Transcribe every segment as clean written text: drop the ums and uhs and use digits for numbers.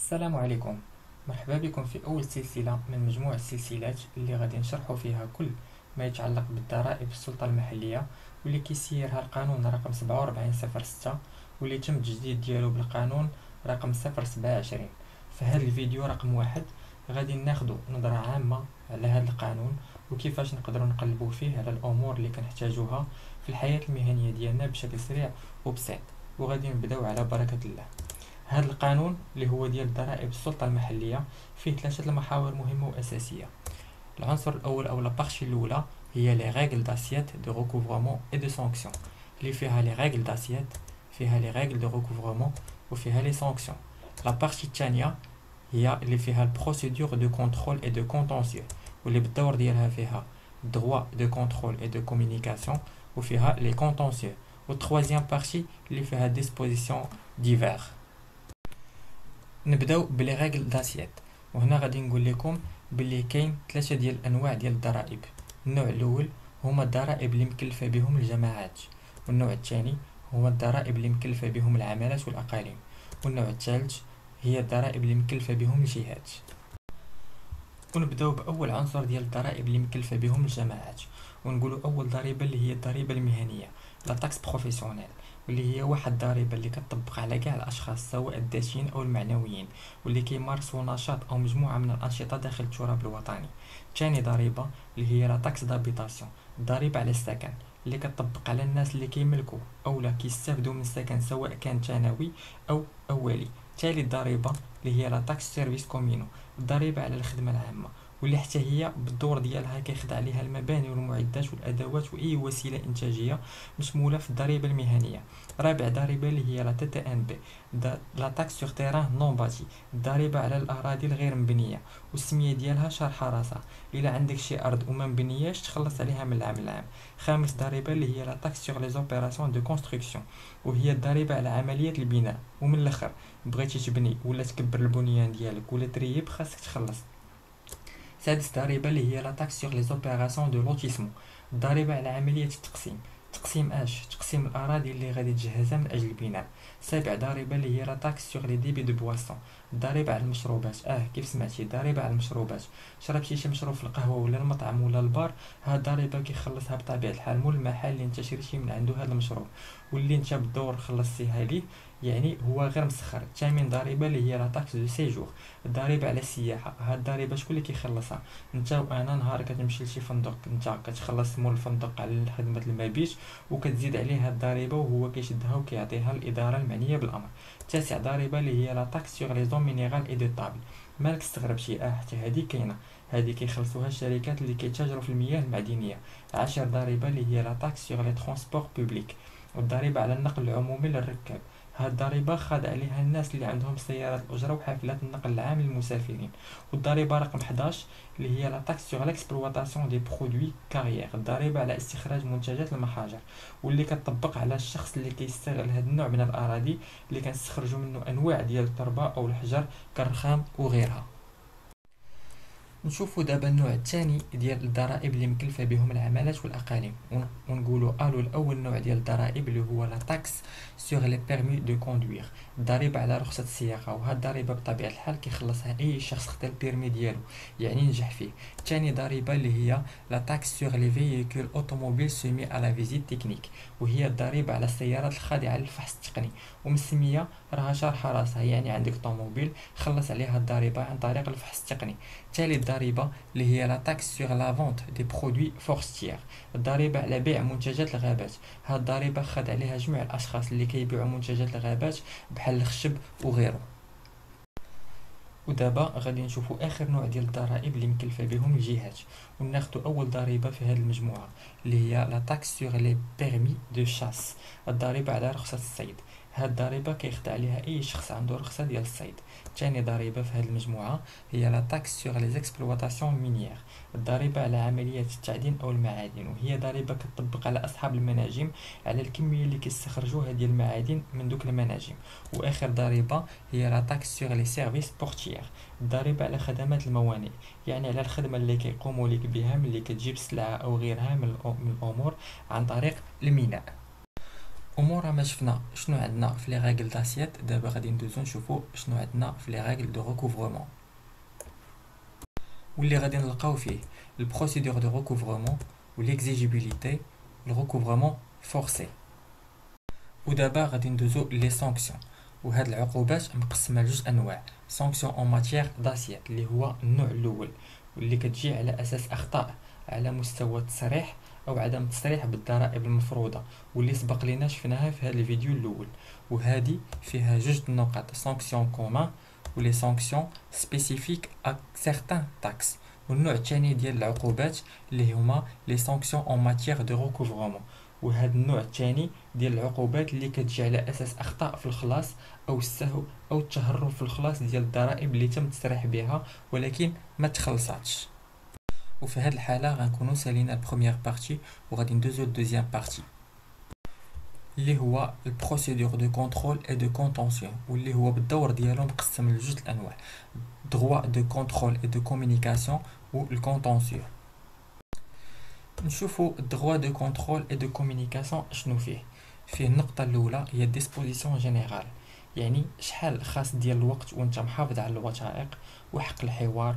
السلام عليكم. مرحبا بكم في أول سلسلة من مجموعة السلسلات اللي غادي نشرحوا فيها كل ما يتعلق بالضرائب في السلطة المحلية، واللي كيسيرها القانون رقم 47/06، واللي تم التجديد ديالو بالقانون رقم 027. في هذا الفيديو رقم واحد غادي ناخدو نظرة عامة على هذا القانون وكيفاش نقدروا نقلبوا فيه على الأمور اللي كنحتاجوها في الحياة المهنية ديالنا بشكل سريع وبسيط. وغادي نبداو على بركة الله. هذا القانون اللي هو ديال ضرائب السلطة المحلية فيه ثلاثة المحاور مهمة وأساسية. العنصر الأول أو لابارتي الأولى هي لي ريغل داسيت دو ريكوفرمون اي دو سانكسيون، اللي فيها لي ريغل داسيت، فيها لي ريغل دو ريكوفرمون وفيها لي سانكسيون. لابارتي الثانية هي اللي فيها البروسيدور دو كونترول اي دو كونتونسيو، واللي بالدور ديالها فيها droit de contrôle et de communication وفيها لي كونتونسيو. والتروازيام بارتي اللي فيها ديسبوزيسيون ديفير. نبداو بلي ريغل داسيت، وهنا غادي نقول لكم باللي كاين ثلاثه ديال الانواع ديال الضرائب. النوع الاول هما الضرائب اللي مكلفه بهم الجماعات، والنوع الثاني هو الضرائب اللي مكلفه بهم العمالات والاقاليم، والنوع الثالث هي الضرائب اللي مكلفه بهم الجهات. ونبداو باول عنصر ديال الضرائب اللي مكلفه بهم الجماعات، ونقولوا اول ضريبه اللي هي الضريبه المهنيه، لا تاكس بروفيسيونيل، واللي هي واحد الضريبه اللي كتطبق على كاع الاشخاص سواء الذاتيين او المعنويين واللي كيمارسوا نشاط او مجموعه من الانشطه داخل التراب الوطني. ثاني ضريبه اللي هي لا تاكس دابيتاسيون، الضريبه على السكن اللي كتطبق على الناس اللي كيملكوا او لا كيستافدوا من السكن سواء كان ثانوي او اولي. ثالث ضريبه اللي هي لا تاكس سيرفيس كومينو، الضريبه على الخدمه العامه، واللي حتى هي بالدور ديالها كيخضع عليها المباني والمعدات والادوات واي وسيله انتاجيه مشموله في الضريبه المهنيه. رابع ضريبه اللي هي لا تي تي ان بي، لا تاكس سور تيران نون باتي، الضريبه على الاراضي الغير مبنيه، والسميه ديالها شارحه راسها، الا عندك شي ارض وما مبنياش تخلص عليها من العام للعام. خامس ضريبه اللي هي لا تاكس سور لي زوبيراسيون دو كونستركسيون، وهي الضريبه على عمليات البناء. ومن الاخر بغيتي تبني ولا تكبر البنيان ديالك ولا تريب خاصك تخلص. سادس ضريبة اللي هي لا تاكس سور لي زوبيراسيون دو لوتيسمون، الضريبة على عملية التقسيم. تقسيم اش؟ تقسيم الأراضي اللي غادي تجهزها من أجل البناء. سابع ضريبة اللي هي لا تاكس سور لي ديبي دو بواسون، الضريبة على المشروبات. كيف سمعتي، ضريبة على المشروبات. شربتي شي مشروب في القهوة ولا المطعم ولا البار، هاد الضريبة كيخلصها بطبيعة الحال مول المحل اللي انت شريتي من عنده هذا المشروب واللي انت بالدور خلصتيها ليه، يعني هو غير مسخر. ثامن ضريبة اللي هي لا تاكس دو سيجور، الضريبة على السياحة. هاد الضريبة شكون اللي كيخلصها؟ انت وانا نهار كتمشي لشي فندق انت كتخلص مول الفندق على خدمة المبيت وكتزيد عليها الضريبة وهو كيشدها وكيعطيها الإدارة المعنية بالأمر. تاسع ضريبة اللي هي لا تاكس سور لي زون مينيرال اي دو طابل، مالك استغربتي؟ حتى هادي كاينة، هادي كيخلصوها الشركات اللي كيتاجروا في المياه المعدنية. عاشر ضريبة اللي هي لا تاكس سور لي ترونسبور بوبليك، والضريبة على النقل العمومي للركاب. هاد الضريبة خاضع عليها الناس اللي عندهم سيارات الأجرة وحافلات النقل العام للمسافرين. والضريبة رقم 11 اللي هي لا تاكس سور ليكسبلواتاسيون دي برودوي كارير، الضريبة على استخراج منتجات المحاجر، واللي كتطبق على الشخص اللي كيستغل هاد النوع من الأراضي اللي كنستخرجوا منه أنواع ديال التربة أو الحجر كالرخام وغيرها. نشوفوا دابا النوع الثاني ديال الضرائب اللي مكلفه بهم العمالات والاقاليم، ونقولوا الو الاول نوع ديال الضرائب اللي هو لا تاكس سور لي بيرمي دو كوندوير، الضريبه على رخصه السياقه. وهاد الضريبه بطبيعه الحال كيخلصها اي شخص خدا البيرمي ديالو يعني نجح فيه. ثاني ضريبه اللي هي لا تاكس سور لي فييكول اوتوموبيل سومي على فيزيت تكنيك، وهي الضريبه على السيارات الخاضعه للفحص التقني، ومسميه راها شارحه راسها، يعني عندك طوموبيل خلص عليها الضريبه عن طريق الفحص التقني. ثالث ضريبة اللي هي لا تاكس سور لا فونت دي برودوي فورستيير، الضريبة على بيع منتجات الغابات. هاد الضريبة خد عليها جميع الأشخاص اللي كيبيعوا منتجات الغابات بحال الخشب وغيره. ودابا غادي نشوفوا اخر نوع ديال الضرائب اللي مكلفه بهم الجهات، وناخذوا اول ضريبه في هذه المجموعه اللي هي لا تاكس سور لي بيرمي دو شاس، الضريبه على رخصه الصيد. هاد الضريبه كيخضع عليها اي شخص عنده رخصه ديال الصيد. ثاني ضريبه في هذه المجموعه هي لا تاكس سور لي اكسبلواتاسيون مينيير، الضريبه على عمليات التعدين او المعادن، وهي ضريبه كتطبق على اصحاب المناجم على الكميه اللي كيستخرجوها ديال المعادن من دوك المناجم. واخر ضريبه هي لا تاكس سور لي سيرفيس بورتيير، الضريبه على خدمات الموانئ، يعني على الخدمه اللي كيقوموا لك بها ملي كتجيب سلعه او غيرها من الامور عن طريق الميناء. ومورا ما شفنا شنو عندنا في لي ريغل داسيت، دابا غادي ندوزو نشوفو شنو عندنا في لي ريغل دو ريكوفرمون، واللي غادي نلقاو فيه البروسيدور دو ريكوفرمون وليكزيجيبيليتي الريكوفرمون فورسي. ودابا غادي ندوزو لي سانكسيون، وهاد العقوبات مقسمه لجوج انواع. سانكسيون اون ماتيير داسيت اللي هو النوع الاول، واللي كتجي على اساس اخطاء على مستوى التصريح او عدم التصريح بالضرائب المفروضه، واللي سبق لينا شفناها في هذا الفيديو الاول. وهذه فيها جوج نقط، سانكسيون كومان ولي سانكسيون سبيسيفيك ا سيغتان تاكس. والنوع الثاني ديال العقوبات اللي هما لي سانكسيون اون ماتيير دو ريكوفرمون، وهذا النوع الثاني ديال العقوبات اللي كتجي على اساس اخطاء في الخلاص او السهو او التهرب في الخلاص ديال الضرائب اللي تم التصريح بها ولكن ما تخلصاتش. وفي هذه الحاله غنكونوا سالينا البروميير بارتي وغادي ندوزو للدوزيام بارتي اللي هو البروسيدور دو كونترول اي دو كونتونسيون، واللي هو بالدور ديالو مقسم لجوج الانواع، droit de contrôle et de communication ou le contentieux. نشوفوا droit de contrôle et de communication شنو فيه النقطة الأولى هي disposition générale، يعني شحال خاص ديال الوقت وانت محافظ على الوثائق وحق الحوار.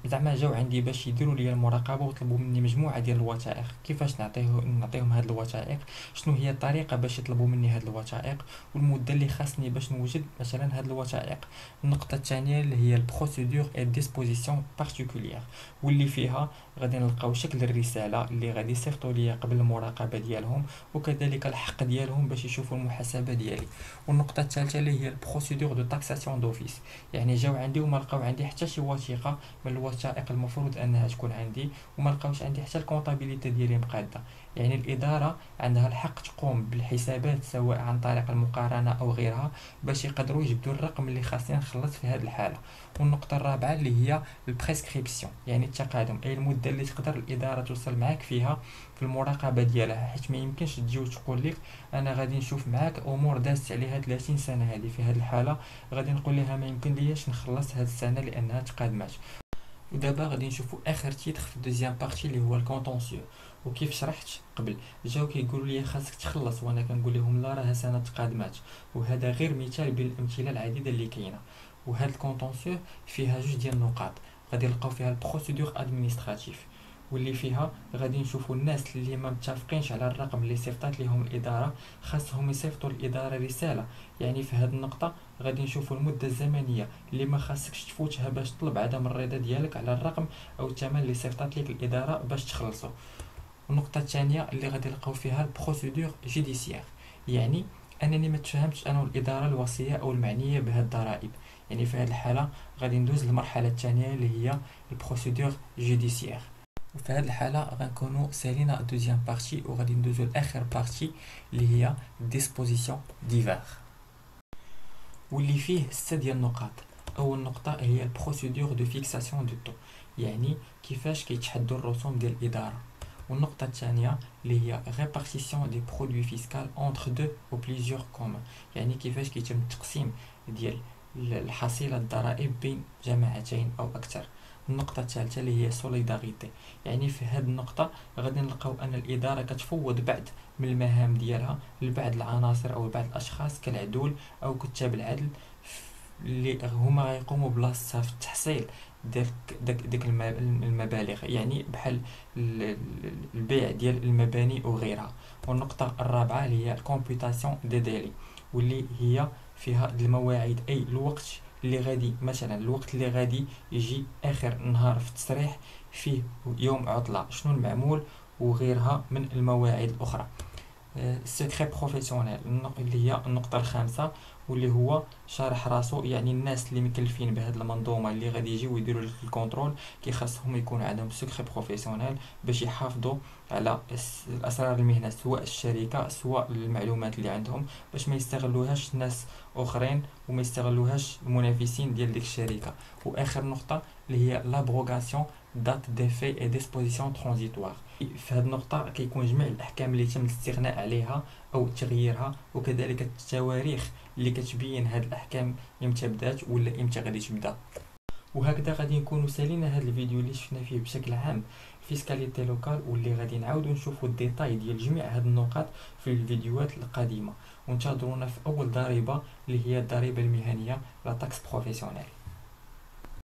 زعما جاو عندي باش يديروا لي المراقبه وطلبوا مني مجموعه ديال الوثائق، كيفاش نعطيهم هاد الوثائق، شنو هي الطريقه باش يطلبوا مني هاد الوثائق، والمده اللي خاصني باش نوجد مثلا هاد الوثائق. النقطه الثانيه اللي هي البروسيدور اي ديسبوزيسيون بارتيكولير، واللي فيها غادي نلقاو شكل الرساله اللي غادي يصيفطوا لي قبل المراقبه ديالهم، وكذلك الحق ديالهم باش يشوفوا المحاسبه ديالي. والنقطه الثالثه اللي هي البروسيدور دو تاكساسيون دوفيس، يعني جاو عندي وما لقاو عندي حتى شي وثيقه من الوثائق المفروض انها تكون عندي، وما لقاوش عندي حتى الكونطابيليتي ديالي مقاده. يعني الاداره عندها الحق تقوم بالحسابات سواء عن طريق المقارنه او غيرها باش يقدروا يجبدوا الرقم اللي خاصني نخلص في هذه الحاله. والنقطه الرابعه اللي هي البريسكريبسيون، يعني التقادم، اي المده اللي تقدر الاداره توصل معاك فيها في المراقبه ديالها، حيت ما يمكنش تجي وتقول لك انا غادي نشوف معاك امور دازت عليها 30 سنه. هذه في هذه الحاله غادي نقول لها ما يمكن ليش نخلص هذه السنه لانها تقادمات. ودابا غادي نشوفوا اخر تيتر في الدوزيام بارتي اللي هو الكونتونسيو. وكيف شرحت قبل جاو كيقولوا لي خاصك تخلص، وانا كنقول لهم لا راه سنه تقادمات، وهذا غير مثال بين الامثله العديده اللي كاينه. وهذا الكونتونسيو فيها جوج ديال النقاط، غادي نلقاو فيها البروسيدور ادمينستراتيف، واللي فيها غادي نشوفوا الناس اللي ما متفقينش على الرقم اللي صيفطات لهم الاداره خاصهم يصيفطوا للاداره رساله. يعني في هذه النقطه غادي نشوفوا المده الزمنيه اللي ما خاصكش تفوتها باش تطلب عدم الرضا ديالك على الرقم او الثمن اللي صيفطات لك الاداره باش تخلصوا. النقطه الثانيه اللي غادي نلقاو فيها البروسيدور جوديسيير، يعني انني ما تفهمتش انا والاداره الوصيه او المعنيه بهذه الضرائب. يعني في هذه الحاله غادي ندوز للمرحله الثانيه اللي هي البروسيدور جوديسيير. وفي هذه الحالة غنكونوا سالينا الدوزيام بارتي وغادي ندوزو لاخر بارتي اللي هي ديسبوزيسيون ديفير، واللي فيه 6 ديال النقاط. اول نقطة هي البروسيدور دو فيكساسيون دو طو، يعني كيفاش كيتحدوا الرسوم ديال الادارة. والنقطة الثانية اللي هي ريبارتيسيون دي برودوي فيسكال اونتر دو او بليزيور كومون، يعني كيفاش كيتم التقسيم ديال الحصيلة الضرائب بين جماعتين او اكثر. النقطة الثالثة اللي هي سوليداريتي، يعني في هذه النقطة غادي نلقاو أن الإدارة كتفوض بعض من المهام ديالها لبعض العناصر أو لبعض الأشخاص كالعدول أو كتاب العدل اللي هما غيقوموا بلاصتها في التحصيل ديك المبالغ، يعني بحال البيع ديال المباني وغيرها. والنقطة الرابعة اللي هي الكومبيوتاسيون دي ديلي، واللي هي فيها المواعيد، أي الوقت اللي غادي مثلا الوقت اللي غادي يجي اخر نهار في التصريح فيه يوم عطله شنو المعمول وغيرها من المواعيد الاخرى. السكري بروفيسيونيل اللي هي النقطه الخامسه، واللي هو شارح راسو، يعني الناس اللي مكلفين بهذه المنظومه اللي غادي يجيو يديروا الكونترول كيخاصهم يكون عندهم سكري بروفيسيونيل باش يحافظوا على الاسرار المهنه سواء الشركه سواء المعلومات اللي عندهم باش ما يستغلوهاش ناس اخرين وما يستغلوهاش المنافسين ديال ديك الشركه. واخر نقطه اللي هي لابروغاسيون دات ديفي اي ديسبوزيسيون ترانزيتوار، في هذه النقطه كيكون جميع الاحكام اللي تم الاستغناء عليها او تغييرها، وكذلك التواريخ اللي كتبين هاد الاحكام امتى بدات ولا امتى غادي تبدا. وهكذا غادي نكونوا سالينا هذا الفيديو اللي شفنا فيه بشكل عام فيسكاليتي لوكال، واللي غادي نعاودوا نشوفوا الديتاي ديال جميع هذه النقاط في الفيديوهات القادمه. وانتظرونا في اول ضريبه اللي هي الضريبه المهنيه لا تاكس بروفيسيونيل.